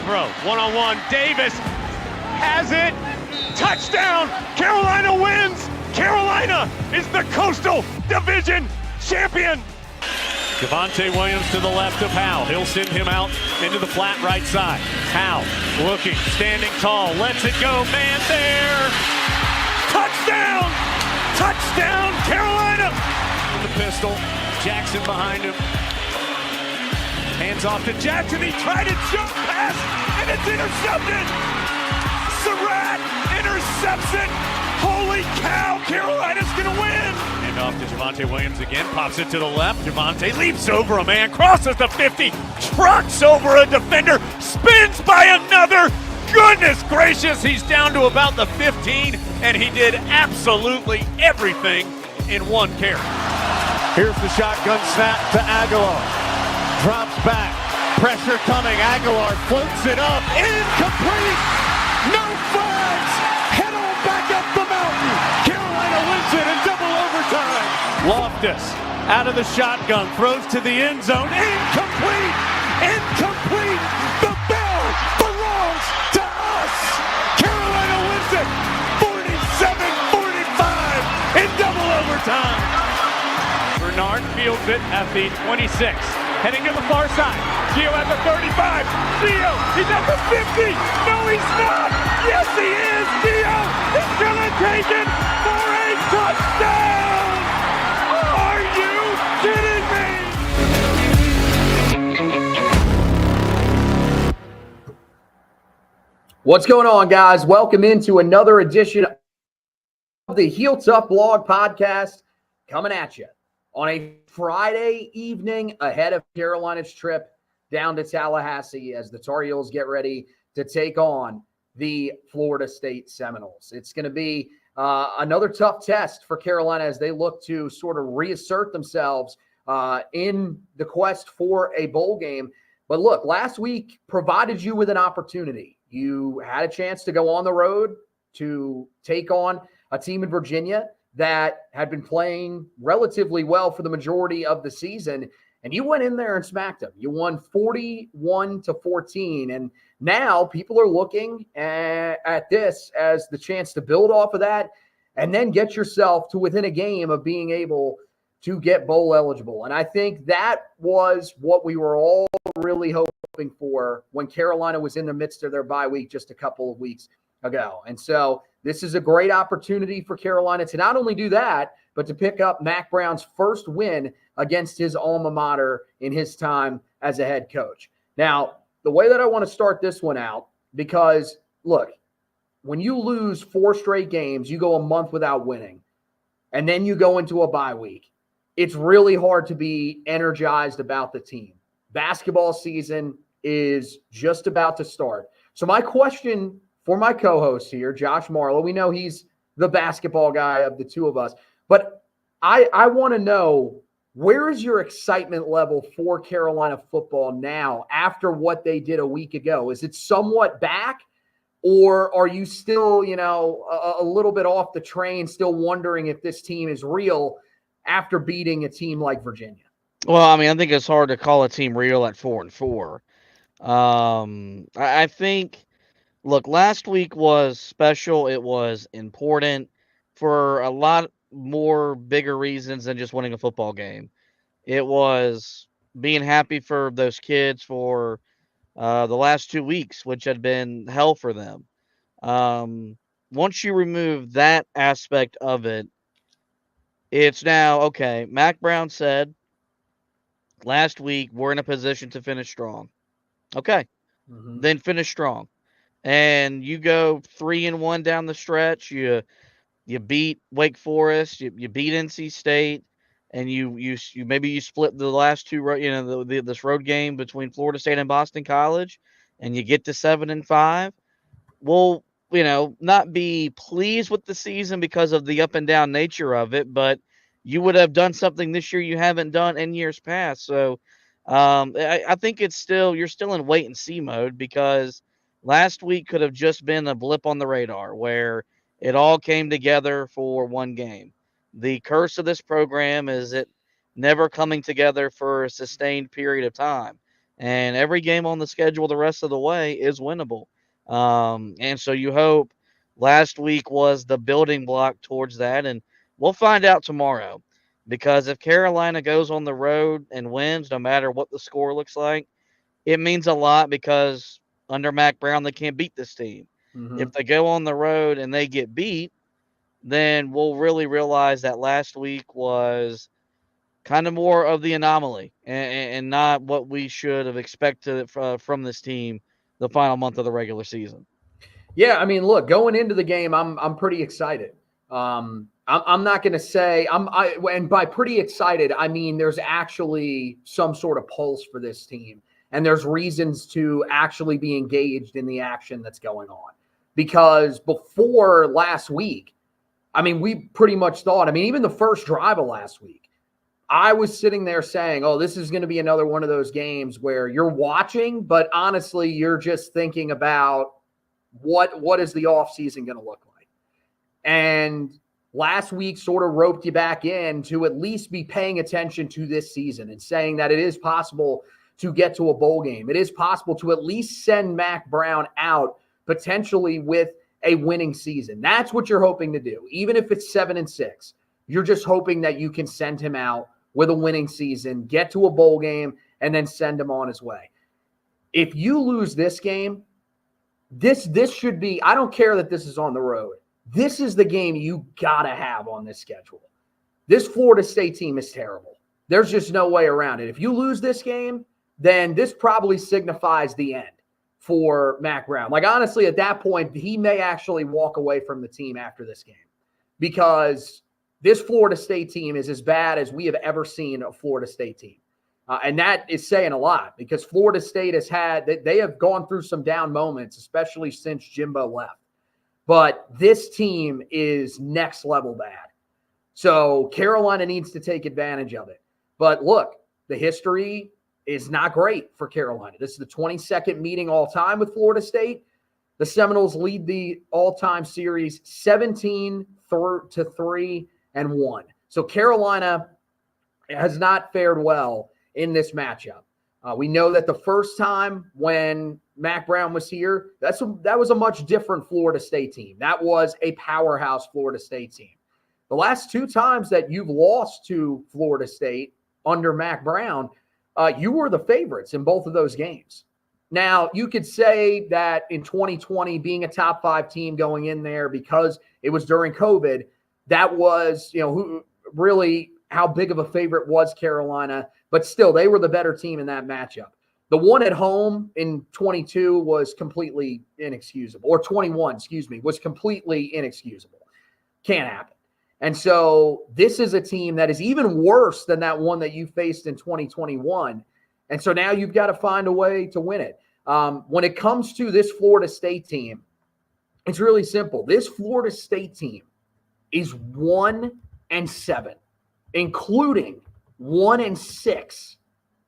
throw. One-on-one. Davis has it. Touchdown. Carolina wins. Carolina is the Coastal Division champion. Javonte Williams to the left of Howe. He'll send him out into the flat right side. Howe looking, standing tall, lets it go. Man there. Touchdown. Touchdown, Carolina. The pistol. Jackson behind him. Hands off to Jackson. He tried a jump pass, and it's intercepted. Surratt intercepts it. Holy cow, Carolina's going to win. And off to Javonte Williams again. Pops it to the left. Javonte leaps over a man, crosses the 50, trucks over a defender, spins by another. Goodness gracious, he's down to about the 15, and he did absolutely everything in one carry. Here's the shotgun snap to Aguilar. Drops back. Pressure coming. Aguilar floats it up. Incomplete. No flags. Head on back up the mountain. Carolina wins it in double overtime. Loftus out of the shotgun. Throws to the end zone. Incomplete. Incomplete. The bell belongs to us. Carolina wins it. 47-45 in double overtime. Bernard fields it at the 26. Heading to the far side. Gio at the 35. Gio, he's at the 50. No, he's not. Yes, he is. Gio is going to take it for a touchdown. Are you kidding me? What's going on, guys? Welcome into another edition of the Heel Tough Blog Podcast, coming at you on a Friday evening ahead of Carolina's trip down to Tallahassee as the Tar Heels get ready to take on the Florida State Seminoles. It's going to be another tough test for Carolina as they look to sort of reassert themselves in the quest for a bowl game. But look, last week provided you with an opportunity. You had a chance to go on the road to take on a team in Virginia that had been playing relatively well for the majority of the season, and you went in there and smacked them. You won 41-14, and now people are looking at this as the chance to build off of that and then get yourself to within a game of being able to get bowl eligible. And I think that was what we were all really hoping for when Carolina was in the midst of their bye week just a couple of weeks ago. And so this is a great opportunity for Carolina to not only do that, but to pick up Mack Brown's first win against his alma mater in his time as a head coach. Now, the way that I want to start this one out, because look, when you lose 4 straight games, you go a month without winning, and then you go into a bye week, it's really hard to be energized about the team. Basketball season is just about to start. So my question for my co-host here, Josh Marlowe, we know he's the basketball guy of the two of us, but I want to know, where is your excitement level for Carolina football now after what they did a week ago? Is it somewhat back, or are you still, a little bit off the train, still wondering if this team is real after beating a team like Virginia? Well, I mean, I think it's hard to call a team real at 4-4. I think, look, last week was special. It was important for a lot more bigger reasons than just winning a football game. It was being happy for those kids for the last 2 weeks, which had been hell for them. Once you remove that aspect of it, it's now, okay, Mack Brown said last week we're in a position to finish strong. Okay, then finish strong. And you go 3-1 down the stretch. You beat Wake Forest. You beat NC State, and you maybe split the last two. This road game between Florida State and Boston College, and you get to 7-5. Well, not be pleased with the season because of the up and down nature of it, but you would have done something this year you haven't done in years past. So I think you're still in wait and see mode, because last week could have just been a blip on the radar where it all came together for one game. The curse of this program is it never coming together for a sustained period of time. And every game on the schedule the rest of the way is winnable. And so you hope last week was the building block towards that. And we'll find out tomorrow. Because if Carolina goes on the road and wins, no matter what the score looks like, it means a lot because under Mac Brown, they can't beat this team. Mm-hmm. If they go on the road and they get beat, then we'll really realize that last week was kind of more of the anomaly and not what we should have expected from this team the final month of the regular season. Yeah, I mean, look, going into the game, I'm pretty excited. I'm not going to say and by pretty excited, I mean there's actually some sort of pulse for this team, and there's reasons to actually be engaged in the action that's going on. Because before last week, I mean, we pretty much thought, I mean, even the first drive of last week, I was sitting there saying, oh, this is going to be another one of those games where you're watching, but honestly, you're just thinking about what is the offseason going to look like. And last week sort of roped you back in to at least be paying attention to this season and saying that it is possible to get to a bowl game. It is possible to at least send Mac Brown out potentially with a winning season. That's what you're hoping to do. Even if it's 7-6, you're just hoping that you can send him out with a winning season, get to a bowl game, and then send him on his way. If you lose this game, this should be, I don't care that this is on the road. This is the game you got to have on this schedule. This Florida State team is terrible. There's just no way around it. If you lose this game, then this probably signifies the end for Mac Brown. Like, honestly, at that point, he may actually walk away from the team after this game because this Florida State team is as bad as we have ever seen a Florida State team. And that is saying a lot because Florida State they have gone through some down moments, especially since Jimbo left. But this team is next level bad. So Carolina needs to take advantage of it. But look, the history is not great for Carolina. This is the 22nd meeting all time with Florida State. The Seminoles lead the all-time series 17-3-1. So Carolina has not fared well in this matchup. We know that the first time when Mac Brown was here, that was a much different Florida State team. That was a powerhouse Florida State team. The last two times that you've lost to Florida State under Mac Brown, you were the favorites in both of those games. Now, you could say that in 2020, being a top 5 team going in there because it was during COVID, that was, who really how big of a favorite was Carolina, but still they were the better team in that matchup. The one at home in 22 was completely inexcusable, or 21, was completely inexcusable. Can't happen. And so this is a team that is even worse than that one that you faced in 2021. And so now you've got to find a way to win it. When it comes to this Florida State team, it's really simple. This Florida State team is 1-7, including 1-6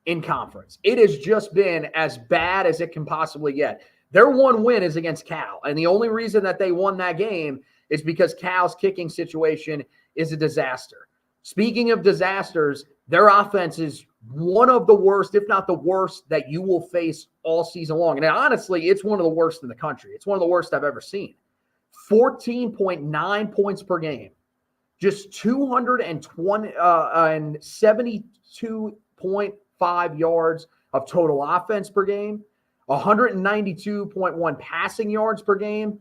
in conference. It has just been as bad as it can possibly get. Their one win is against Cal, and the only reason that they won that game is because Cal's kicking situation is a disaster. Speaking of disasters, their offense is one of the worst, if not the worst, that you will face all season long. And honestly, it's one of the worst in the country. It's one of the worst I've ever seen. 14.9 points per game, just 272.5 yards of total offense per game, 192.1 passing yards per game,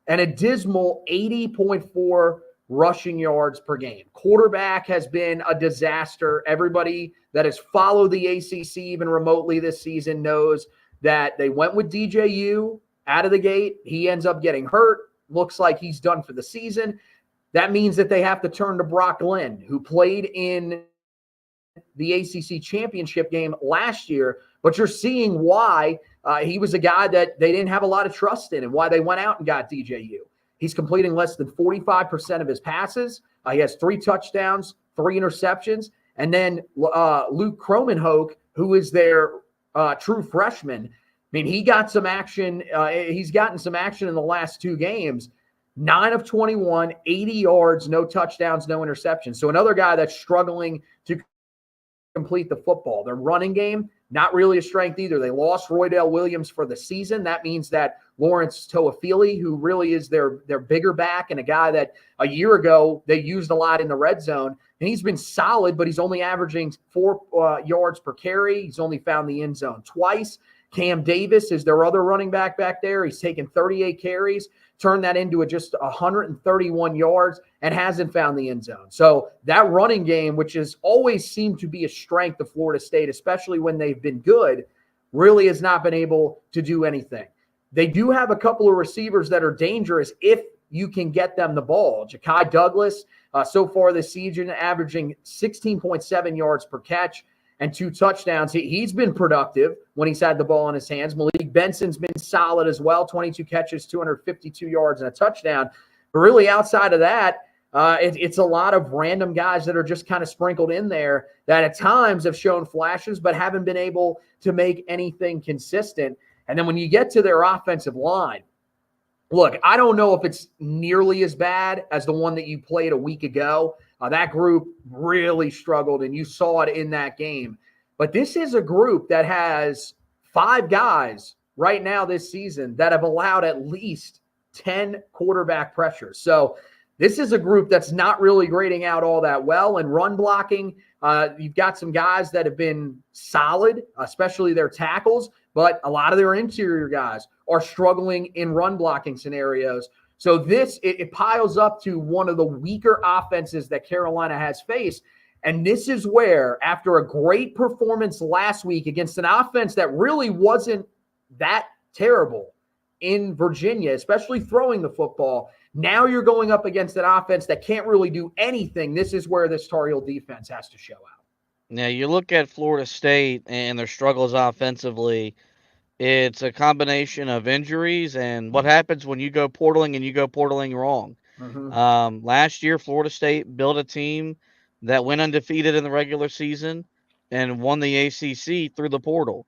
and a dismal 80.4 rushing yards per game. Quarterback has been a disaster. Everybody that has followed the ACC even remotely this season knows that they went with DJU out of the gate. He ends up getting hurt. Looks like he's done for the season. That means that they have to turn to Brock Glenn, who played in the ACC championship game last year. But you're seeing why he was a guy that they didn't have a lot of trust in and why they went out and got DJU. He's completing less than 45% of his passes. He has 3 touchdowns, 3 interceptions. And then Luke Cromenhoek, who is their true freshman, I mean, he got some action. He's gotten some action in the last 2 games. 9 of 21, 80 yards, no touchdowns, no interceptions. So another guy that's struggling to complete the football. Their running game, not really a strength either. They lost Roydell Williams for the season. That means that Lawrence Toafili, who really is their bigger back and a guy that a year ago they used a lot in the red zone, and he's been solid, but he's only averaging 4 yards per carry. He's only found the end zone twice. Cam Davis is their other running back there. He's taken 38 carries, turned that into just 131 yards, and hasn't found the end zone. So that running game, which has always seemed to be a strength of Florida State, especially when they've been good, really has not been able to do anything. They do have a couple of receivers that are dangerous if you can get them the ball. Ja'Kai Douglas, so far this season, averaging 16.7 yards per catch and 2 touchdowns. He's been productive when he's had the ball in his hands. Malik Benson's been solid as well, 22 catches, 252 yards, and a touchdown. But really outside of that, it's a lot of random guys that are just kind of sprinkled in there that at times have shown flashes but haven't been able to make anything consistent. And then when you get to their offensive line, look, I don't know if it's nearly as bad as the one that you played a week ago. That group really struggled, and you saw it in that game. But this is a group that has 5 guys right now this season that have allowed at least 10 quarterback pressures. So this is a group that's not really grading out all that well. And run blocking, you've got some guys that have been solid, especially their tackles, but a lot of their interior guys are struggling in run blocking scenarios. So this, it piles up to one of the weaker offenses that Carolina has faced. And this is where, after a great performance last week against an offense that really wasn't that terrible in Virginia, especially throwing the football, now you're going up against an offense that can't really do anything. This is where this Tar Heel defense has to show out. Now, you look at Florida State and their struggles offensively. It's a combination of injuries and what happens when you go portaling and you go portaling wrong. Last year, Florida State built a team that went undefeated in the regular season and won the ACC through the portal.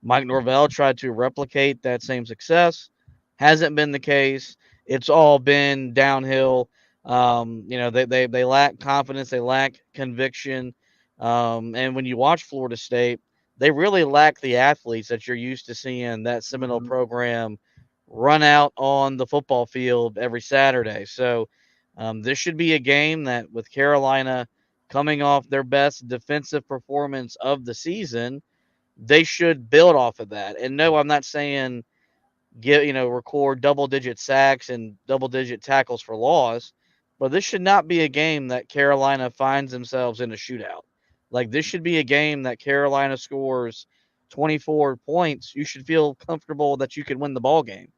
Mike Norvell tried to replicate that same success. Hasn't been the case. It's all been downhill. They lack confidence. They lack conviction. And when you watch Florida State, they really lack the athletes that you're used to seeing that Seminole program run out on the football field every Saturday. So this should be a game that, with Carolina coming off their best defensive performance of the season, they should build off of that. And no, I'm not saying record double-digit sacks and double-digit tackles for loss, but this should not be a game that Carolina finds themselves in a shootout. Like, this should be a game that Carolina scores 24 points. You should feel comfortable that you can win the ball game.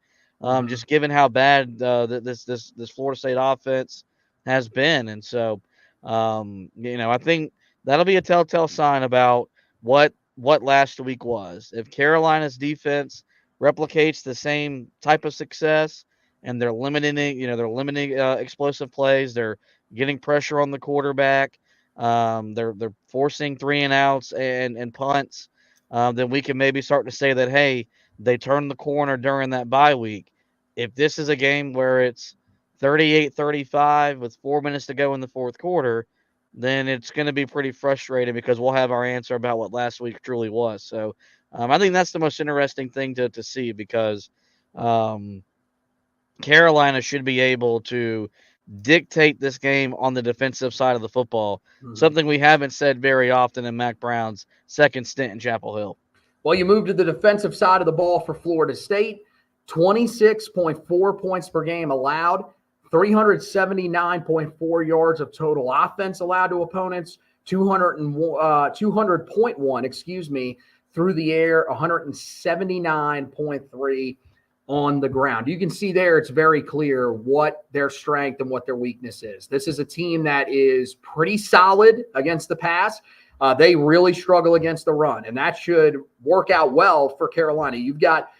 Just given how bad this Florida State offense has been. And so, I think that'll be a telltale sign about what last week was. If Carolina's defense replicates the same type of success and they're limiting explosive plays, they're getting pressure on the quarterback, they're forcing 3-and-outs and punts, then we can maybe start to say that, hey, they turned the corner during that bye week. If this is a game where it's 38-35 with 4 minutes to go in the fourth quarter, then it's going to be pretty frustrating because we'll have our answer about what last week truly was. So I think that's the most interesting thing to see because Carolina should be able to dictate this game on the defensive side of the football, something we haven't said very often in Mac Brown's second stint in Chapel Hill. Well, you move to the defensive side of the ball for Florida State, 26.4 points per game allowed, 379.4 yards of total offense allowed to opponents, 200.1, through the air, 179.3 on the ground. You can see there it's very clear what their strength and what their weakness is. This is a team that is pretty solid against the pass. They really struggle against the run, and that should work out well for Carolina. You've got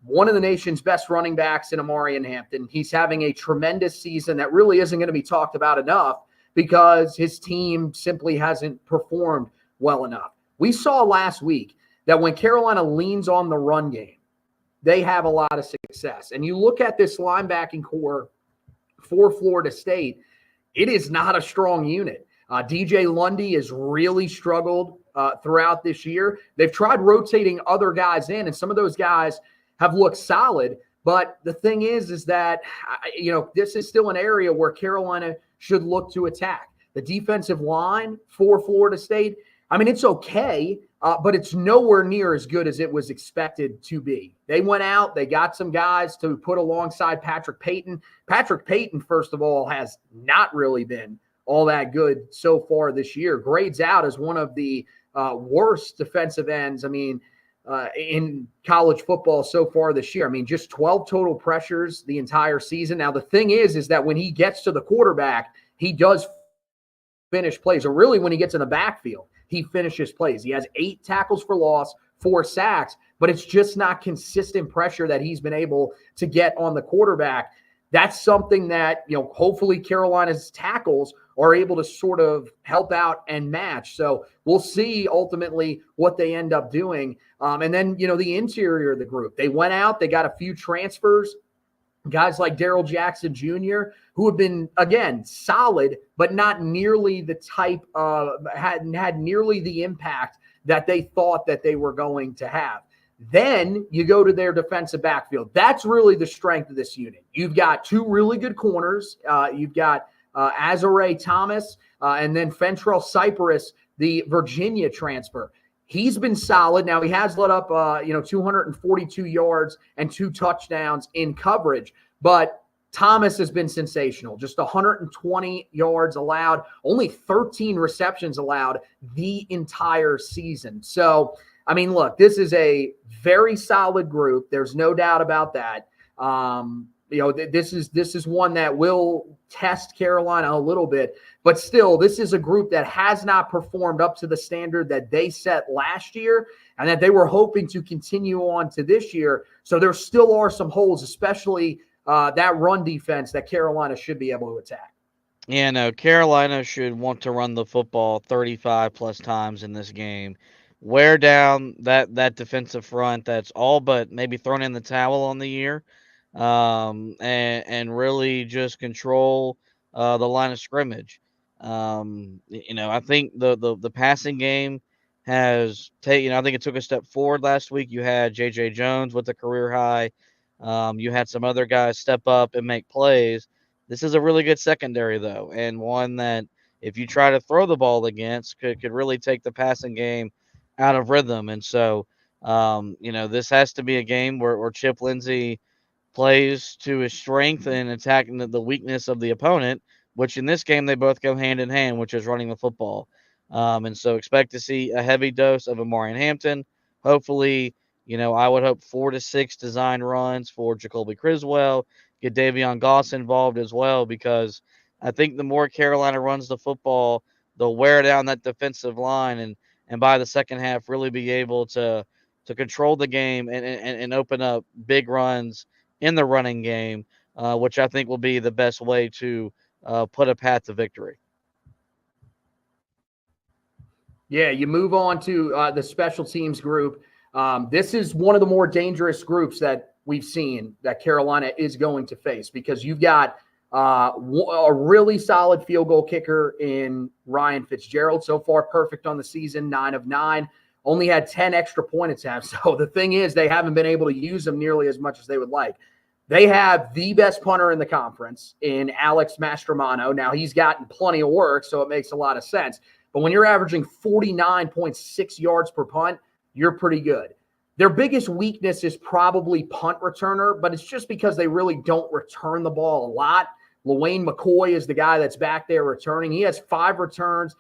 one of the nation's best running backs in Amarian Hampton. He's having a tremendous season that really isn't going to be talked about enough because his team simply hasn't performed well enough. We saw last week that when Carolina leans on the run game, they have a lot of success. And you look at this linebacking core for Florida State, it is not a strong unit. DJ Lundy has really struggled throughout this year. They've tried rotating other guys in, and some of those guys have looked solid. But the thing is that, this is still an area where Carolina should look to attack. The defensive line for Florida State, it's okay, but it's nowhere near as good as it was expected to be. They went out, they got some guys to put alongside Patrick Payton. Patrick Payton, first of all, has not really been all that good so far this year. Grades out as one of the worst defensive ends, in college football so far this year. Just 12 total pressures the entire season. Now, the thing is that when he gets to the quarterback, he does finish plays, or really when he gets in the backfield, he finishes plays. He has 8 tackles for loss, 4 sacks, but it's just not consistent pressure that he's been able to get on the quarterback. That's something that, hopefully Carolina's tackles are able to sort of help out and match. So we'll see ultimately what they end up doing. And then, the interior of the group, they went out, they got a few transfers, guys like Darrell Jackson Jr., who have been, again, solid, but not nearly the type of, had nearly the impact that they thought that they were going to have. Then you go to their defensive backfield. That's really the strength of this unit. You've got 2 really good corners. You've got Azare Thomas and then Fentrell Cypress, the Virginia transfer. He's been solid. Now, he has let up, 242 yards and 2 touchdowns in coverage, but Thomas has been sensational. Just 120 yards allowed, only 13 receptions allowed the entire season. So, look, this is a very solid group. There's no doubt about that. This is one that will test Carolina a little bit, but still, this is a group that has not performed up to the standard that they set last year and that they were hoping to continue on to this year. So there still are some holes, especially that run defense that Carolina should be able to attack. Yeah, no, Carolina should want to run the football 35 plus times in this game. Wear down that defensive front that's all but maybe thrown in the towel on the year, and really just control the line of scrimmage. I think the passing game has taken. I think it took a step forward last week. You had J.J. Jones with a career high. You had some other guys step up and make plays. This is a really good secondary, though, and one that if you try to throw the ball against could really take the passing game out of rhythm. And so, this has to be a game where Chip Lindsey plays to his strength and attacking the weakness of the opponent, which in this game they both go hand in hand, which is running the football. And so expect to see a heavy dose of Amarian Hampton. Hopefully, I would hope 4 to 6 design runs for Jacoby Criswell, get Davion Goss involved as well, because I think the more Carolina runs the football, they'll wear down that defensive line and by the second half really be able to control the game and open up big runs in the running game, which I think will be the best way to put a path to victory. Yeah, you move on to the special teams group. This is one of the more dangerous groups that we've seen that Carolina is going to face, because you've got a really solid field goal kicker in Ryan Fitzgerald. So far, perfect on the season, 9 of 9. Only had 10 extra point attempts. So the thing is, they haven't been able to use him nearly as much as they would like. They have the best punter in the conference in Alex Mastromano. Now, he's gotten plenty of work, so it makes a lot of sense. But when you're averaging 49.6 yards per punt, you're pretty good. Their biggest weakness is probably punt returner, but it's just because they really don't return the ball a lot. LaWayne McCoy is the guy that's back there returning. He has 5 returns,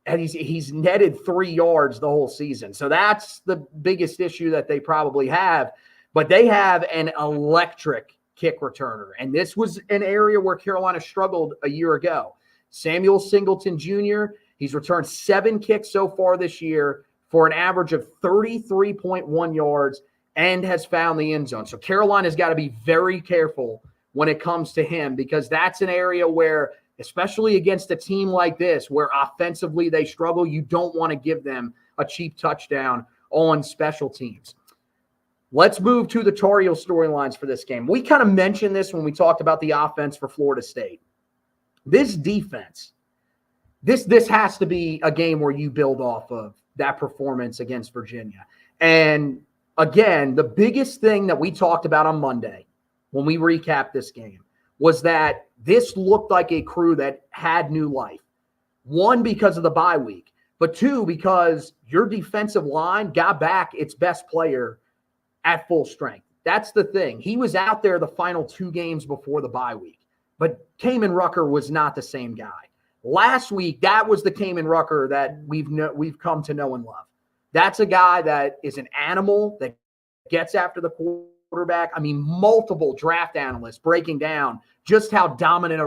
and he's netted 3 yards the whole season. So that's the biggest issue that they probably have. But they have an electric kick returner, and this was an area where Carolina struggled a year ago. Samuel Singleton Jr., he's returned 7 kicks so far this year for an average of 33.1 yards and has found the end zone. So Carolina's got to be very careful when it comes to him, because that's an area where, especially against a team like this, where offensively they struggle, you don't want to give them a cheap touchdown on special teams. Let's move to the Tar Heel storylines for this game. We kind of mentioned this when we talked about the offense for Florida State. This defense this has to be a game where you build off of that performance against Virginia. And again, the biggest thing that we talked about on Monday when we recapped this game was that this looked like a crew that had new life. One, because of the bye week, but two, because your defensive line got back its best player at full strength. That's the thing. He was out there the final 2 games before the bye week, but Kamen Rucker was not the same guy. Last week, that was the Kamen Rucker that we've come to know and love. That's a guy that is an animal that gets after the quarterback. I mean, multiple draft analysts breaking down just how dominant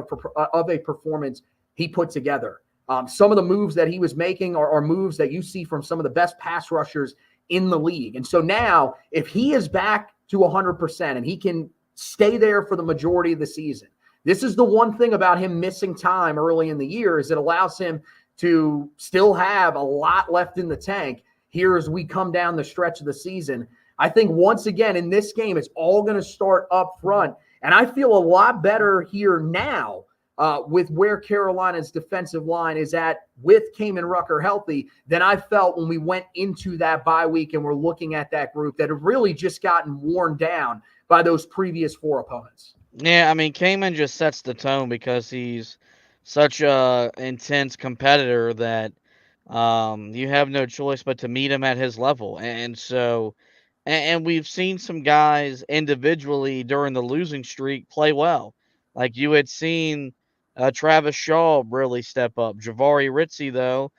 of a performance he put together. Some of the moves that he was making are moves that you see from some of the best pass rushers in the league. And so now, if he is back to 100% and he can stay there for the majority of the season, this is the one thing about him missing time early in the year is it allows him to still have a lot left in the tank here as we come down the stretch of the season. I think once again in this game, it's all going to start up front. And I feel a lot better here now with where Carolina's defensive line is at with Kamen Rucker healthy than I felt when we went into that bye week and we're looking at that group that have really just gotten worn down by those previous 4 opponents. Yeah, I mean, Kamen just sets the tone because he's such a intense competitor that you have no choice but to meet him at his level. And so, and we've seen some guys individually during the losing streak play well. Like you had seen Travis Shaw really step up. Javari Ritzy, though,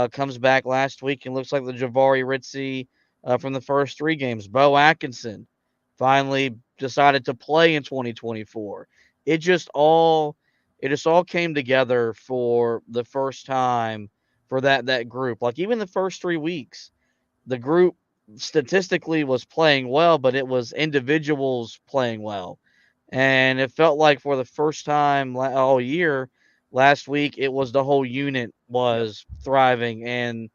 comes back last week and looks like the Javari Ritzy from the first 3 games. Bo Atkinson finally decided to play in 2024. It just all came together for the first time for that group. Like even the first 3 weeks, the group statistically was playing well, but it was individuals playing well. And it felt like for the first time all year, last week, it was the whole unit was thriving and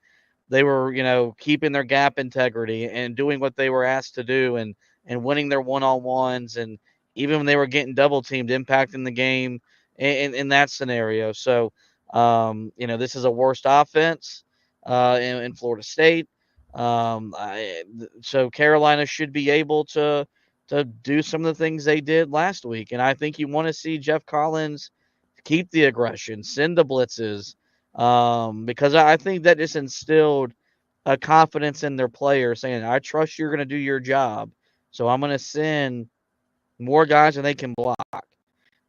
they were, keeping their gap integrity and doing what they were asked to do and winning their one-on-ones. And even when they were getting double teamed, impacting the game in that scenario. So, this is a worst offense in Florida State. So Carolina should be able to do some of the things they did last week. And I think you want to see Jeff Collins keep the aggression, send the blitzes, because I think that just instilled a confidence in their players saying, I trust you're going to do your job. So I'm going to send more guys than they can block.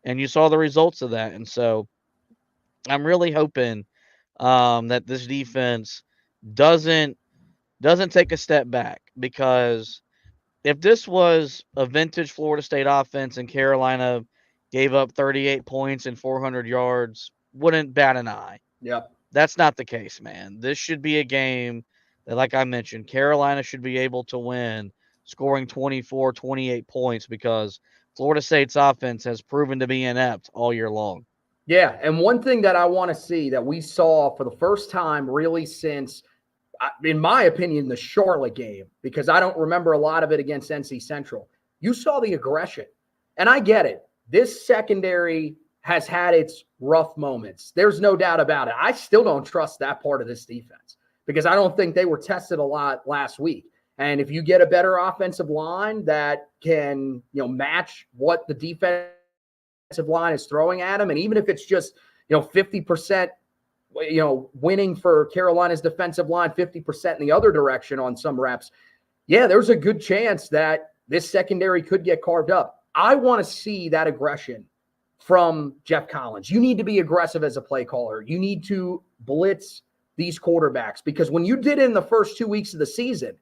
And you saw the results of that. And so I'm really hoping that this defense doesn't take a step back, because if this was a vintage Florida State offense and Carolina gave up 38 points and 400 yards, wouldn't bat an eye. Yep. That's not the case, man. This should be a game that, like I mentioned, Carolina should be able to win, scoring 24, 28 points, because Florida State's offense has proven to be inept all year long. Yeah, and one thing that I want to see that we saw for the first time really since, in my opinion, the Charlotte game, because I don't remember a lot of it against NC Central, you saw the aggression. And I get it. This secondary has had its rough moments. There's no doubt about it. I still don't trust that part of this defense because I don't think they were tested a lot last week. And if you get a better offensive line that can, match what the defensive line is throwing at them, and even if it's just, 50%, winning for Carolina's defensive line, 50% in the other direction on some reps, yeah, there's a good chance that this secondary could get carved up. I want to see that aggression from Jeff Collins. You need to be aggressive as a play caller. You need to blitz these quarterbacks, because when you did it in the first 2 weeks of the season,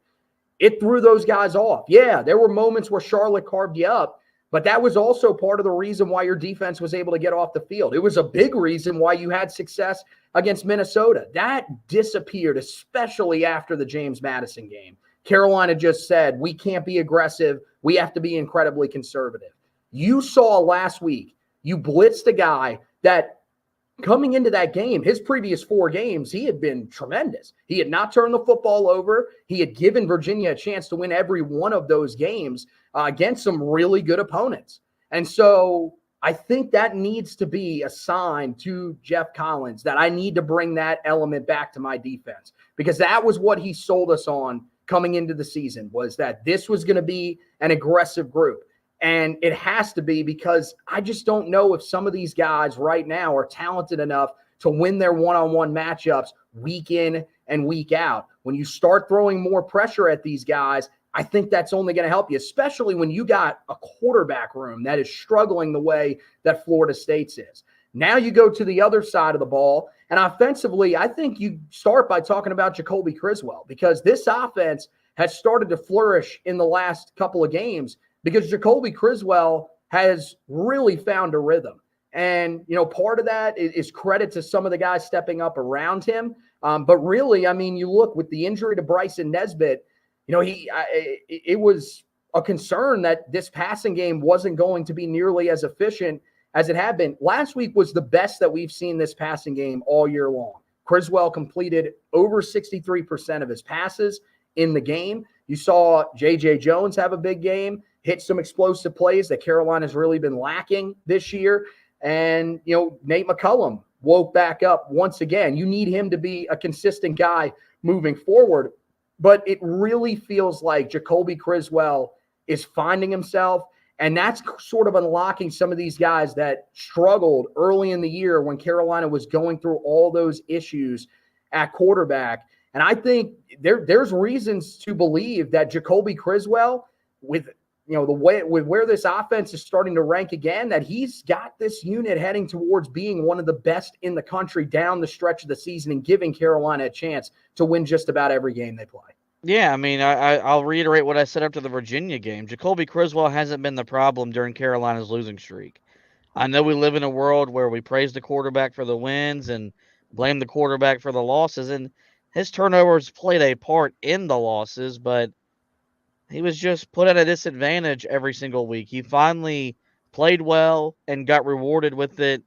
it threw those guys off. Yeah, there were moments where Charlotte carved you up, but that was also part of the reason why your defense was able to get off the field. It was a big reason why you had success against Minnesota. That disappeared, especially after the James Madison game. Carolina just said, we can't be aggressive. We have to be incredibly conservative. You saw last week, you blitzed a guy that coming into that game, his previous 4 games, he had been tremendous. He had not turned the football over. He had given Virginia a chance to win every one of those games against some really good opponents. And so I think that needs to be a sign to Jeff Collins that I need to bring that element back to my defense, because that was what he sold us on coming into the season, was that this was going to be an aggressive group. And it has to be, because I just don't know if some of these guys right now are talented enough to win their one-on-one matchups week in and week out. When you start throwing more pressure at these guys, I think that's only going to help you, especially when you got a quarterback room that is struggling the way that Florida State's is. Now you go to the other side of the ball, and offensively, I think you start by talking about Jacoby Criswell, because this offense has started to flourish in the last couple of games because Jacoby Criswell has really found a rhythm. And, part of that is credit to some of the guys stepping up around him. But really, you look with the injury to Bryson Nesbitt, it was a concern that this passing game wasn't going to be nearly as efficient as it had been. Last week was the best that we've seen this passing game all year long. Criswell completed over 63% of his passes in the game. You saw J.J. Jones have a big game, hit some explosive plays that Carolina's really been lacking this year. And, Nate McCullum woke back up once again. You need him to be a consistent guy moving forward. But it really feels like Jacoby Criswell is finding himself, and that's sort of unlocking some of these guys that struggled early in the year when Carolina was going through all those issues at quarterback. And I think there's reasons to believe that Jacoby Criswell, with where this offense is starting to rank again, that he's got this unit heading towards being one of the best in the country down the stretch of the season and giving Carolina a chance to win just about every game they play. Yeah, I'll reiterate what I said after the Virginia game. Jacoby Criswell hasn't been the problem during Carolina's losing streak. I know we live in a world where we praise the quarterback for the wins and blame the quarterback for the losses, and his turnovers played a part in the losses, but he was just put at a disadvantage every single week. He finally played well and got rewarded with it,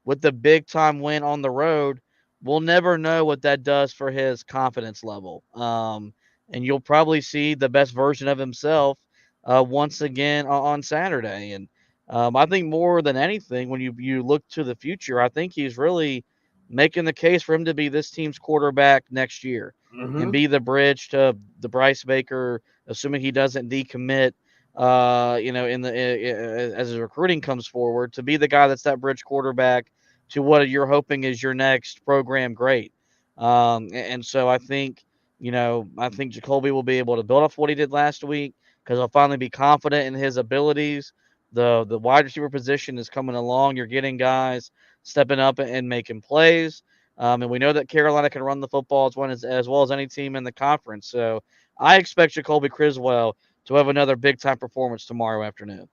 with the big-time win on the road. We'll never know what that does for his confidence level. And you'll probably see the best version of himself once again on Saturday. And I think more than anything, when you look to the future, I think he's really making the case for him to be this team's quarterback next year and be the bridge to the Bryce Baker, assuming he doesn't decommit, as his recruiting comes forward, to be the guy that's that bridge quarterback to what you're hoping is your next program great. And so I think Jacoby will be able to build off what he did last week, because he'll finally be confident in his abilities. The wide receiver position is coming along. You're getting guys stepping up and making plays. And we know that Carolina can run the football as well as any team in the conference. So I expect Jacoby Criswell to have another big-time performance tomorrow afternoon.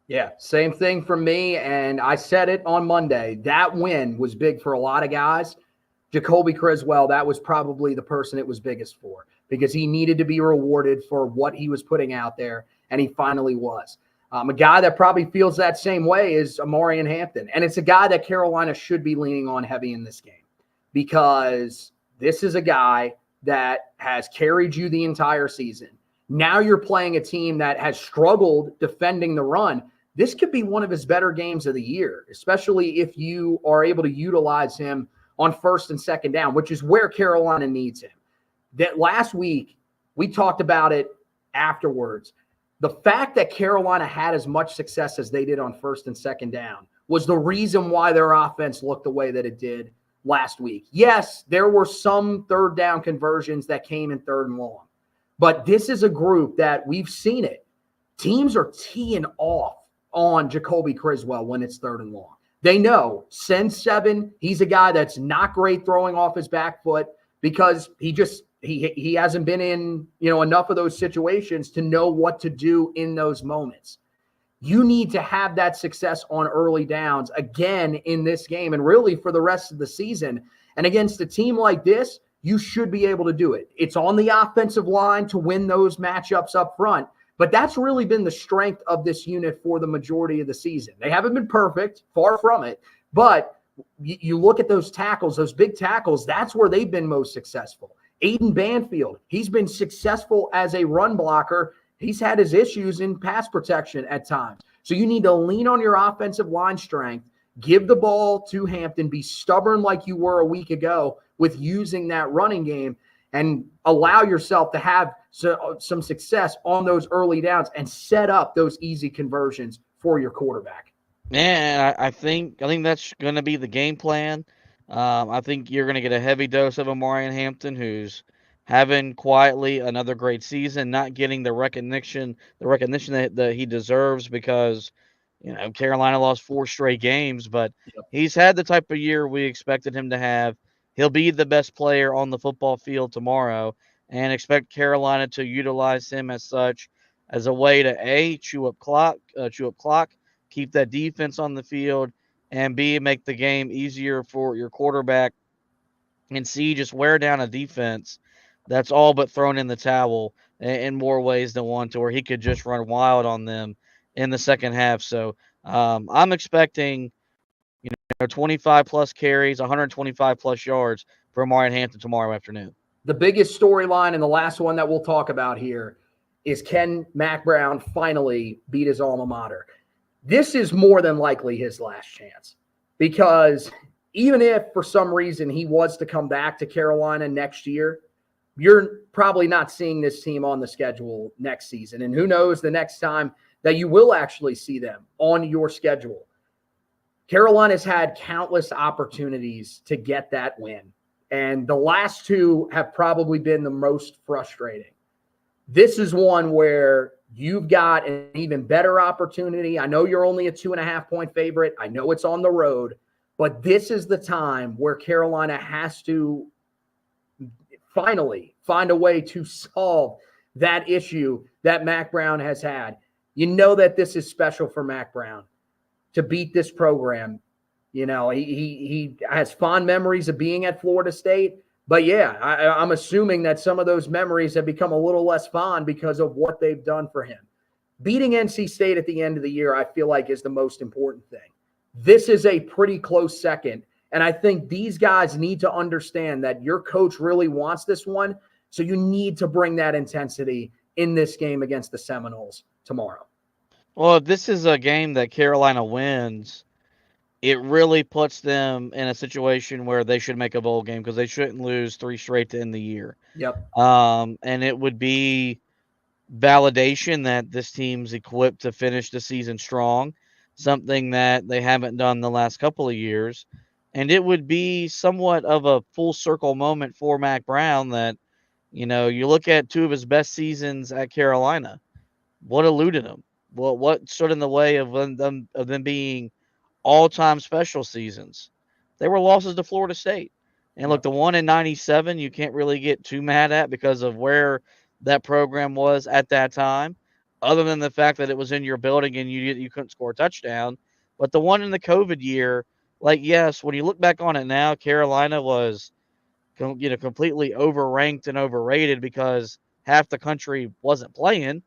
Yeah, same thing for me, and I said it on Monday. That win was big for a lot of guys. Jacoby Criswell, that was probably the person it was biggest for, because he needed to be rewarded for what he was putting out there, and he finally was. A guy that probably feels that same way is Amarian Hampton, and it's a guy that Carolina should be leaning on heavy in this game, because this is a guy that has carried you the entire season. Now you're playing a team that has struggled defending the run. This could be one of his better games of the year, especially if you are able to utilize him on first and second down, which is where Carolina needs him. That last week, we talked about it afterwards. The fact that Carolina had as much success as they did on first and second down was the reason why their offense looked the way that it did last week. Yes, there were some third down conversions that came in third and long, but this is a group that we've seen it. Teams are teeing off on Jacoby Criswell when it's third and long. They know, send 7. He's a guy that's not great throwing off his back foot, because he hasn't been in, enough of those situations to know what to do in those moments. You need to have that success on early downs again in this game, and really for the rest of the season. And against a team like this, you should be able to do it. It's on the offensive line to win those matchups up front, but that's really been the strength of this unit for the majority of the season. They haven't been perfect, far from it, but you look at those tackles, those big tackles, that's where they've been most successful. Aiden Banfield, he's been successful as a run blocker. he's had his issues in pass protection at times. So you need to lean on your offensive line strength, give the ball to Hampton, be stubborn like you were a week ago with using that running game, and allow yourself to have some success on those early downs and set up those easy conversions for your quarterback. Yeah, I think that's going to be the game plan. I think you're going to get a heavy dose of Amarian Hampton, who's having quietly another great season, not getting the recognition that he deserves because Carolina lost 4 straight games, but he's had the type of year we expected him to have. He'll be the best player on the football field tomorrow, and expect Carolina to utilize him as such, as a way to chew up clock, keep that defense on the field, and B, make the game easier for your quarterback, and C, just wear down a defense that's all but thrown in the towel in more ways than one, to where he could just run wild on them in the second half. So I'm expecting 25 plus carries, 125 plus yards for Amarian Hampton tomorrow afternoon. The biggest storyline and the last one that we'll talk about here is, can Mack Brown finally beat his alma mater? This is more than likely his last chance, because even if for some reason he was to come back to Carolina next year, you're probably not seeing this team on the schedule next season. And who knows the next time that you will actually see them on your schedule. Carolina's had countless opportunities to get that win, and the last 2 have probably been the most frustrating. This is one where you've got an even better opportunity. I know you're only a 2.5-point favorite. I know it's on the road, but this is the time where Carolina has to finally find a way to solve that issue that Mack Brown has had. You know that this is special for Mack Brown to beat this program. He has fond memories of being at Florida State. But yeah, I'm assuming that some of those memories have become a little less fond because of what they've done for him. Beating NC State at the end of the year, I feel like, is the most important thing. This is a pretty close second. And I think these guys need to understand that your coach really wants this one. So you need to bring that intensity in this game against the Seminoles tomorrow. Well, if this is a game that Carolina wins, it really puts them in a situation where they should make a bowl game, because they shouldn't lose 3 straight to end the year. Yep. And it would be validation that this team's equipped to finish the season strong, something that they haven't done the last couple of years. And it would be somewhat of a full circle moment for Mack Brown that, you look at 2 of his best seasons at Carolina. What eluded him? Well, what stood in the way of them being all-time special seasons? They were losses to Florida State. And look, the one in 97, you can't really get too mad at because of where that program was at that time, other than the fact that it was in your building and you couldn't score a touchdown. But the one in the COVID year, yes, when you look back on it now, Carolina was completely overranked and overrated because half the country wasn't playing.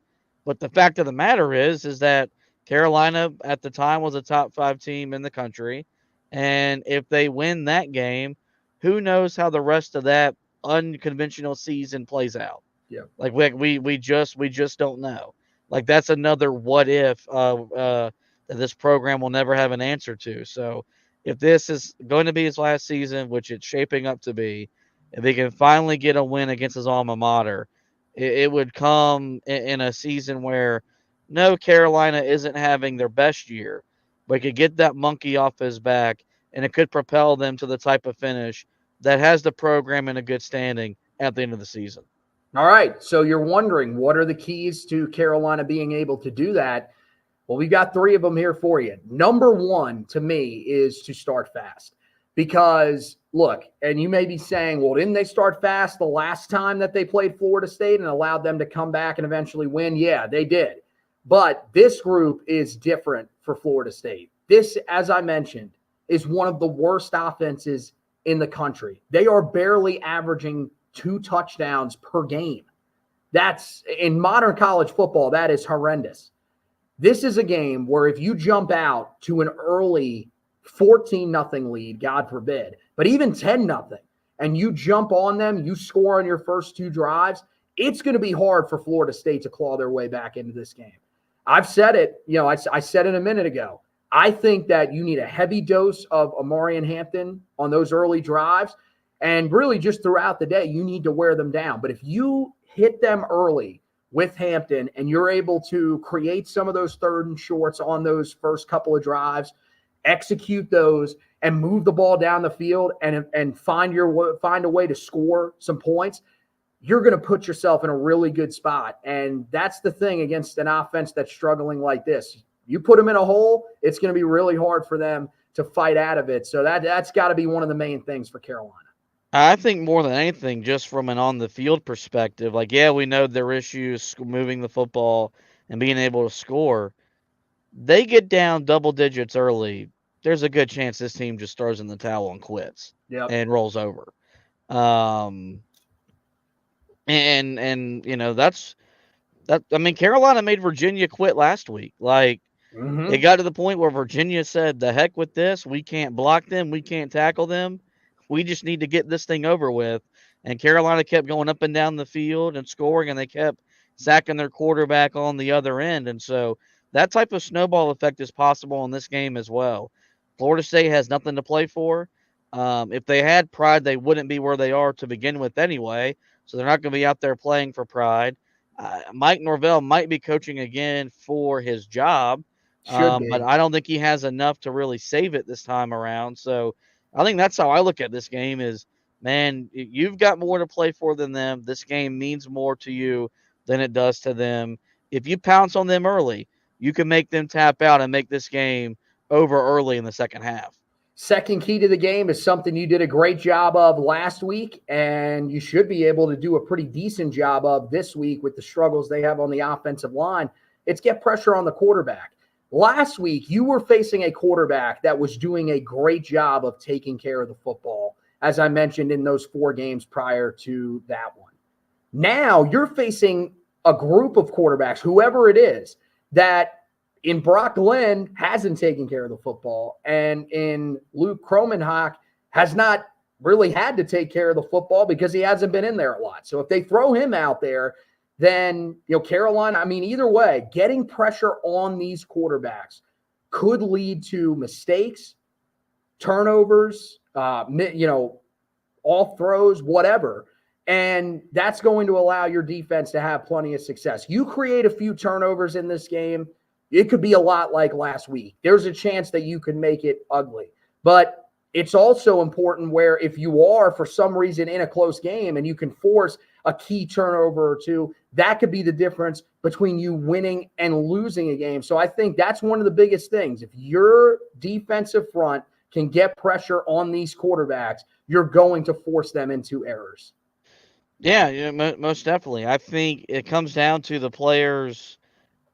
But the fact of the matter is that Carolina at the time was a top 5 team in the country. And if they win that game, who knows how the rest of that unconventional season plays out. Yeah. We just don't know. That's another what if that this program will never have an answer to. So if this is going to be his last season, which it's shaping up to be, if he can finally get a win against his alma mater, it would come in a season where no, Carolina isn't having their best year, but could get that monkey off his back, and it could propel them to the type of finish that has the program in a good standing at the end of the season. All right. So you're wondering, what are the keys to Carolina being able to do that? Well, we've got 3 of them here for you. Number 1 to me is to start fast. Because look, and you may be saying, well, didn't they start fast the last time that they played Florida State and allowed them to come back and eventually win? Yeah, they did. But this group is different for Florida State. This, as I mentioned, is one of the worst offenses in the country. They are barely averaging 2 touchdowns per game. That's, in modern college football, that is horrendous. This is a game where if you jump out to an early 14-0 lead, God forbid, but even 10-0, and you jump on them, you score on your first 2 drives, it's going to be hard for Florida State to claw their way back into this game. I've said it, I said it a minute ago. I think that you need a heavy dose of Amari and Hampton on those early drives, and really just throughout the day, you need to wear them down. But if you hit them early with Hampton and you're able to create some of those third and shorts on those first couple of drives, execute those, and move the ball down the field and find a way to score some points, you're going to put yourself in a really good spot. And that's the thing against an offense that's struggling like this. You put them in a hole, it's going to be really hard for them to fight out of it. So that's got to be one of the main things for Carolina. I think more than anything, just from an on-the-field perspective, like, yeah, we know their issues moving the football and being able to score. They get down double digits early, there's a good chance this team just throws in the towel and quits and rolls over. And that's that. I mean, Carolina made Virginia quit last week. Like, it got to the point where Virginia said, the heck with this. We can't block them. We can't tackle them. We just need to get this thing over with. And Carolina kept going up and down the field and scoring, and they kept sacking their quarterback on the other end. And so that type of snowball effect is possible in this game as well. Florida State has nothing to play for. If they had pride, they wouldn't be where they are to begin with anyway. So they're not going to be out there playing for pride. Mike Norvell might be coaching again for his job, but I don't think he has enough to really save it this time around. So I think that's how I look at this game is, man, you've got more to play for than them. This game means more to you than it does to them. If you pounce on them early, you can make them tap out and make this game over early in the second half. Second key to the game is something you did a great job of last week, and you should be able to do a pretty decent job of this week with the struggles they have on the offensive line. It's get pressure on the quarterback. Last week, you were facing a quarterback that was doing a great job of taking care of the football, as I mentioned in those 4 games prior to that one. Now you're facing a group of quarterbacks, whoever it is, that in Brock Glenn hasn't taken care of the football, and in Luke Kromenhoek has not really had to take care of the football because he hasn't been in there a lot. So if they throw him out there, then Carolina, I mean, either way, getting pressure on these quarterbacks could lead to mistakes, turnovers, all throws, whatever. And that's going to allow your defense to have plenty of success. You create a few turnovers in this game, it could be a lot like last week. There's a chance that you can make it ugly. But it's also important where if you are, for some reason, in a close game and you can force a key turnover or two, that could be the difference between you winning and losing a game. So I think that's one of the biggest things. If your defensive front can get pressure on these quarterbacks, you're going to force them into errors. Yeah, most definitely. I think it comes down to the players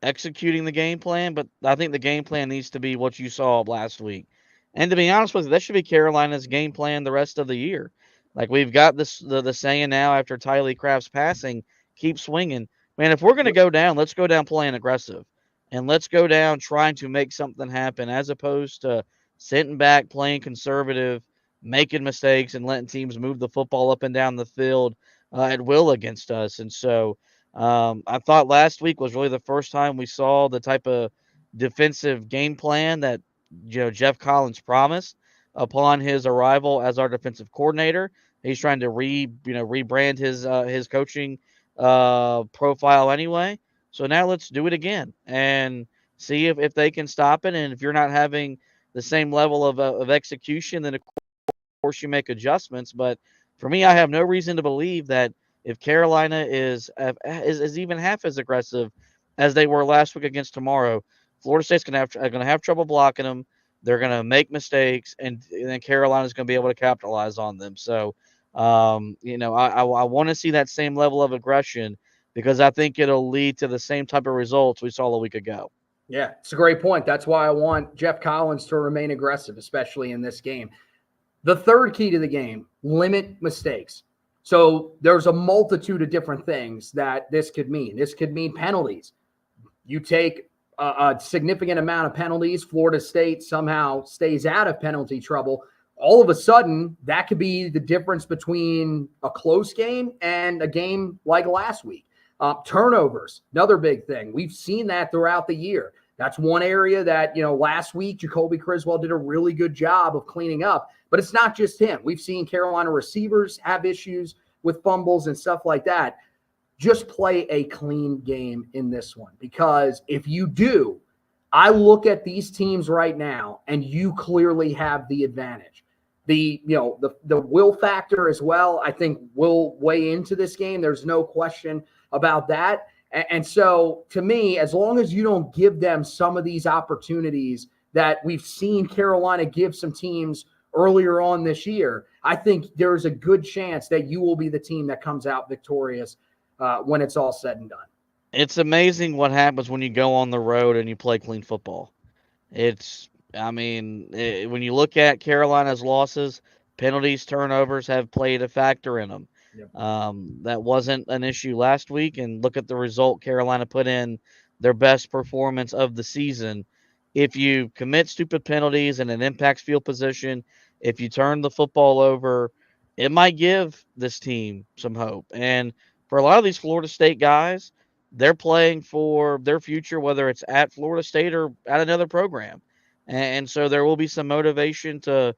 executing the game plan, but I think the game plan needs to be what you saw last week. And to be honest with you, that should be Carolina's game plan the rest of the year. Like, we've got this the saying now after Tylee Craft's passing, keep swinging. Man, if we're going to go down, let's go down playing aggressive. And let's go down trying to make something happen as opposed to sitting back, playing conservative, making mistakes, and letting teams move the football up and down the field at will against us. And so I thought last week was really the first time we saw the type of defensive game plan that Jeff Collins promised upon his arrival as our defensive coordinator. He's trying to rebrand his coaching profile anyway. So now let's do it again and see if they can stop it. And if you're not having the same level of execution, then of course you make adjustments. But for me, I have no reason to believe that if Carolina is even half as aggressive as they were last week against tomorrow, Florida State's going to have trouble blocking them. They're going to make mistakes, and then Carolina's going to be able to capitalize on them. So, I want to see that same level of aggression because I think it'll lead to the same type of results we saw a week ago. Yeah, it's a great point. That's why I want Jeff Collins to remain aggressive, especially in this game. The third key to the game, limit mistakes. So there's a multitude of different things that this could mean. This could mean penalties. You take a significant amount of penalties. Florida State somehow stays out of penalty trouble. all of a sudden, that could be the difference between a close game and a game like last week. Turnovers, another big thing. We've seen that throughout the year. That's one area that, last week, Jacoby Criswell did a really good job of cleaning up. But it's not just him. We've seen Carolina receivers have issues with fumbles and stuff like that. Just play a clean game in this one, because if you do, I look at these teams right now and you clearly have the advantage. The will factor as well, I think, will weigh into this game. There's no question about that. And so to me, as long as you don't give them some of these opportunities that we've seen Carolina give some teams earlier on this year, I think there's a good chance that you will be the team that comes out victorious when it's all said and done. It's amazing what happens when you go on the road and you play clean football. When you look at Carolina's losses, penalties, turnovers have played a factor in them. Yep. That wasn't an issue last week, and look at the result. Carolina put in their best performance of the season. If you commit stupid penalties and it impacts field position, if you turn the football over, it might give this team some hope. And for a lot of these Florida State guys, they're playing for their future, whether it's at Florida State or at another program. And so there will be some motivation to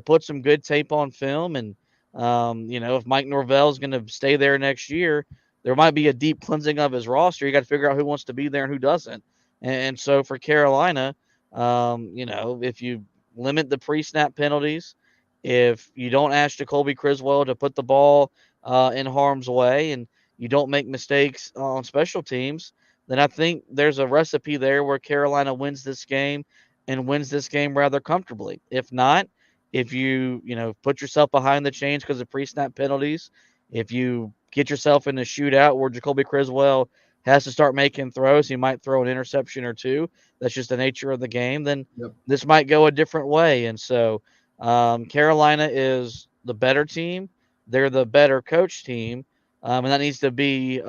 put some good tape on film. And, if Mike Norvell is going to stay there next year, there might be a deep cleansing of his roster. You got to figure out who wants to be there and who doesn't. And so for Carolina, if you limit the pre-snap penalties, if you don't ask Jacoby Criswell to put the ball in harm's way, and you don't make mistakes on special teams, then I think there's a recipe there where Carolina wins this game and wins this game rather comfortably. If not, if you put yourself behind the chains because of pre-snap penalties, if you get yourself in a shootout where Jacoby Criswell has to start making throws, he might throw an interception or two. That's just the nature of the game. Then This might go a different way. And so Carolina is the better team. They're the better coach team. And that needs to be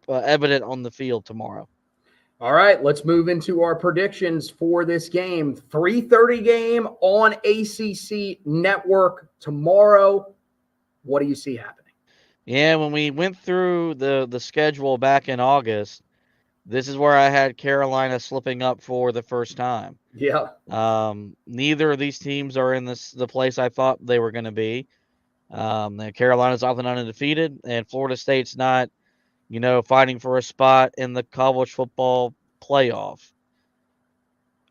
evident on the field tomorrow. All right, let's move into our predictions for this game. 3:30 game on ACC Network tomorrow. What do you see happening? Yeah, when we went through the schedule back in August, this is where I had Carolina slipping up for the first time. Yeah. Neither of these teams are in the place I thought they were going to be. Carolina's often undefeated, and Florida State's not, fighting for a spot in the college football playoff.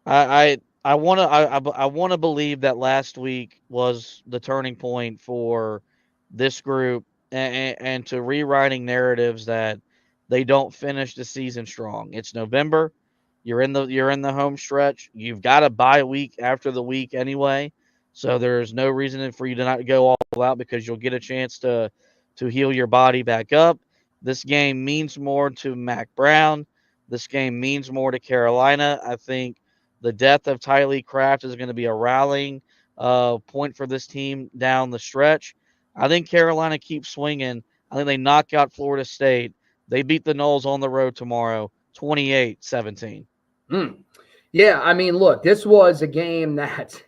I want to believe that last week was the turning point for this group, and to rewriting narratives that they don't finish the season strong. It's November. You're in the home stretch. You've got a bye week after the week anyway. So there's no reason for you to not go all out, because you'll get a chance to heal your body back up. This game means more to Mac Brown. This game means more to Carolina. I think the death of Tylee Kraft is going to be a rallying point for this team down the stretch. I think Carolina keeps swinging. I think they knock out Florida State. They beat the Noles on the road tomorrow, 28-17. Yeah, look, this was a game that,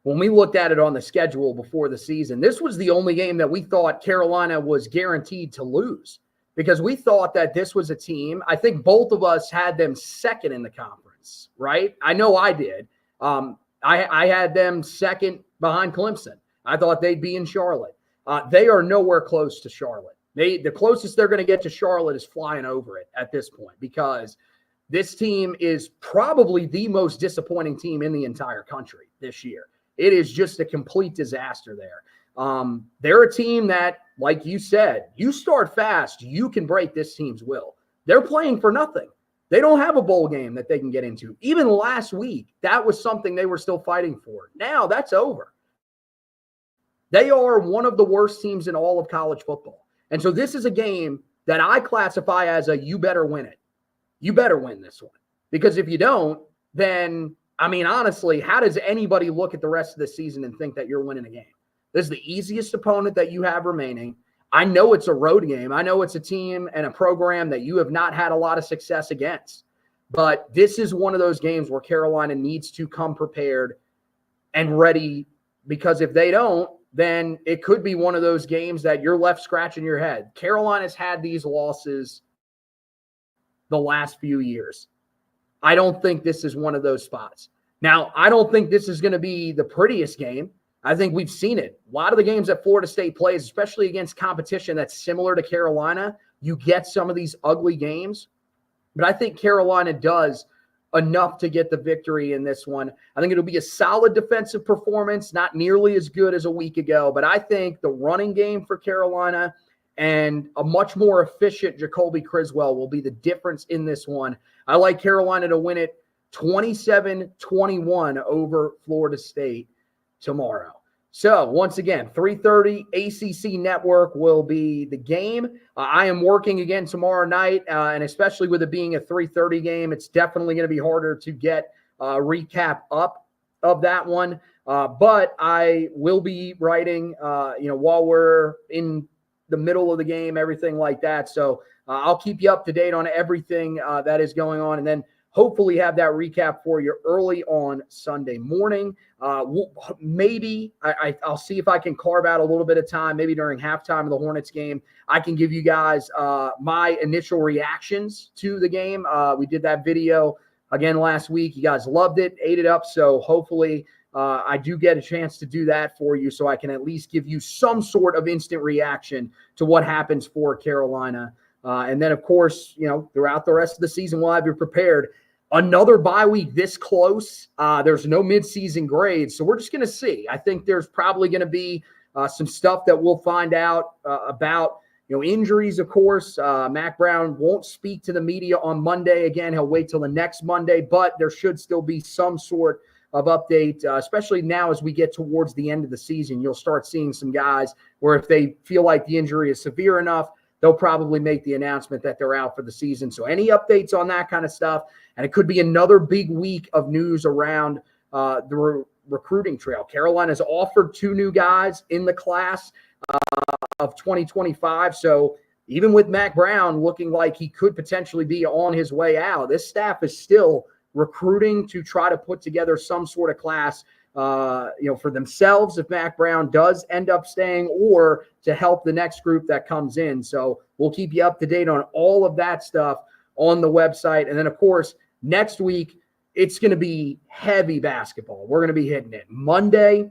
when we looked at it on the schedule before the season, this was the only game that we thought Carolina was guaranteed to lose, because we thought that this was a team. I think both of us had them second in the conference, right? I know I did. I had them second behind Clemson. I thought they'd be in Charlotte. They are nowhere close to Charlotte. The closest they're going to get to Charlotte is flying over it at this point, because this team is probably the most disappointing team in the entire country this year. It is just a complete disaster there. They're a team that, like you said, you start fast, you can break this team's will. They're playing for nothing. They don't have a bowl game that they can get into. Even last week, that was something they were still fighting for. Now that's over. They are one of the worst teams in all of college football. And so this is a game that I classify as a you better win it. You better win this one. Because if you don't, then, honestly, how does anybody look at the rest of the season and think that you're winning a game? This is the easiest opponent that you have remaining. I know it's a road game. I know it's a team and a program that you have not had a lot of success against. But this is one of those games where Carolina needs to come prepared and ready because if they don't, then it could be one of those games that you're left scratching your head. Carolina's had these losses the last few years. I don't think this is one of those spots. Now, I don't think this is going to be the prettiest game. I think we've seen it. A lot of the games that Florida State plays, especially against competition that's similar to Carolina, you get some of these ugly games. But I think Carolina does enough to get the victory in this one. I think it'll be a solid defensive performance, not nearly as good as a week ago. But I think the running game for Carolina and a much more efficient Jacoby Criswell will be the difference in this one. I like Carolina to win it 27-21 over Florida State tomorrow. So once again, 3:30 ACC Network will be the game. I am working again tomorrow night, and especially with it being a 3:30 game, it's definitely going to be harder to get a recap up of that one. But I will be writing, while we're in the middle of the game, everything like that. So I'll keep you up to date on everything that is going on, and then hopefully have that recap for you early on Sunday morning. Maybe I'll see if I can carve out a little bit of time, maybe during halftime of the Hornets game. I can give you guys my initial reactions to the game. We did that video again last week. You guys loved it, ate it up. So hopefully I do get a chance to do that for you so I can at least give you some sort of instant reaction to what happens for Carolina. And then, of course, throughout the rest of the season, we'll have you prepared. Another bye week this close. There's no midseason grades, so we're just going to see. I think there's probably going to be some stuff that we'll find out about, injuries, of course. Mac Brown won't speak to the media on Monday. Again, he'll wait till the next Monday, but there should still be some sort of update, especially now as we get towards the end of the season. You'll start seeing some guys where if they feel like the injury is severe enough, they'll probably make the announcement that they're out for the season. So any updates on that kind of stuff, and it could be another big week of news around the recruiting trail. Carolina's offered 2 new guys in the class of 2025. So even with Mac Brown looking like he could potentially be on his way out, this staff is still recruiting to try to put together some sort of class for themselves if Mac Brown does end up staying, or to help the next group that comes in. So we'll keep you up to date on all of that stuff on the website. And then, of course, next week, it's going to be heavy basketball. We're going to be hitting it. Monday,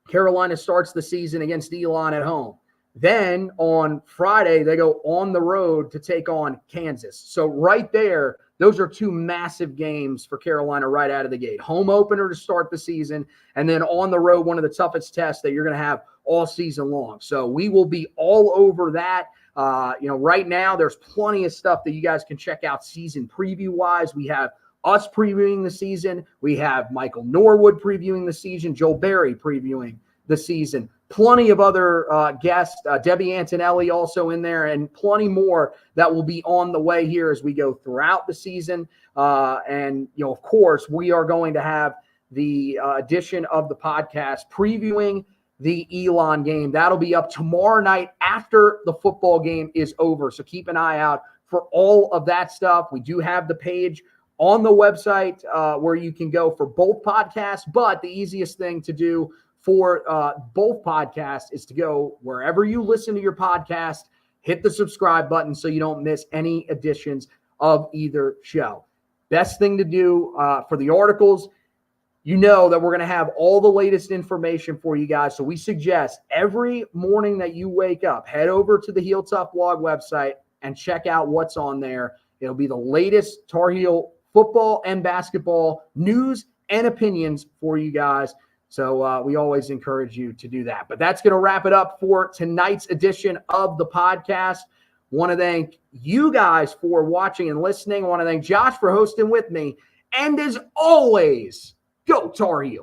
Carolina starts the season against Elon at home. Then on Friday, they go on the road to take on Kansas. So right there, those are 2 massive games for Carolina right out of the gate. Home opener to start the season, and then on the road, one of the toughest tests that you're going to have all season long. So we will be all over that. Right now, there's plenty of stuff that you guys can check out season preview-wise. We have us previewing the season. We have Michael Norwood previewing the season, Joe Barry previewing the season. Plenty of other guests, Debbie Antonelli also in there, and plenty more that will be on the way here as we go throughout the season. Of course, we are going to have the edition of the podcast previewing the Elon game. That'll be up tomorrow night after the football game is over. So keep an eye out for all of that stuff. We do have the page on the website where you can go for both podcasts, but the easiest thing to do for both podcasts is to go wherever you listen to your podcast, hit the subscribe button so you don't miss any editions of either show. Best thing to do for the articles, that we're going to have all the latest information for you guys. So we suggest every morning that you wake up, head over to the Heel Tough blog website and check out what's on there. It'll be the latest Tar Heel football and basketball news and opinions for you guys. So we always encourage you to do that. But that's going to wrap it up for tonight's edition of the podcast. Want to thank you guys for watching and listening. I want to thank Josh for hosting with me. And as always, go Tar Heel.